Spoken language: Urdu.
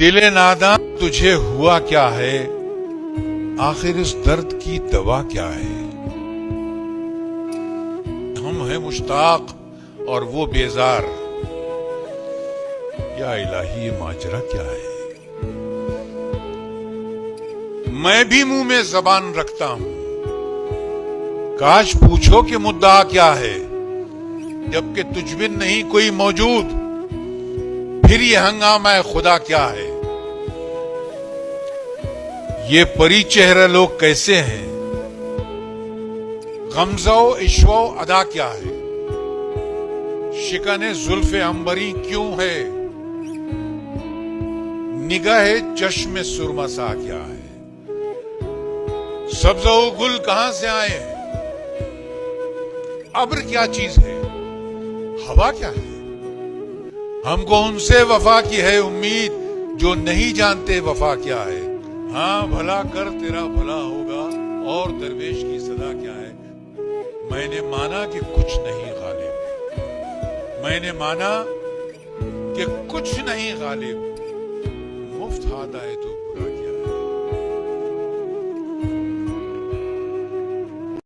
دل ناداں تجھے ہوا کیا ہے، آخر اس درد کی دوا کیا ہے؟ ہم ہیں مشتاق اور وہ بیزار، یا الہی یہ ماجرا کیا ہے؟ میں بھی منہ میں زبان رکھتا ہوں، کاش پوچھو کہ مدعا کیا ہے، جبکہ تجھ بن نہیں کوئی موجود، پھر یہ ہنگامہ خدا کیا ہے؟ یہ پری چہرہ لوگ کیسے ہیں، غمزہ و عشوہ و ادا کیا ہے؟ شکن زلف عنبری کیوں ہے، نگاہ چشم سرما سا کیا ہے؟ سبزہ و گل کہاں سے آئے ہیں، ابر کیا چیز ہے، ہوا کیا ہے؟ ہم کو ان سے وفا کی ہے امید جو نہیں جانتے وفا کیا ہے۔ ہاں بھلا کر تیرا بھلا ہوگا، اور درویش کی صدا کیا ہے؟ میں نے مانا کہ کچھ نہیں غالب، میں نے مانا کہ کچھ نہیں غالب، مفت ہاتھ آئے تو برا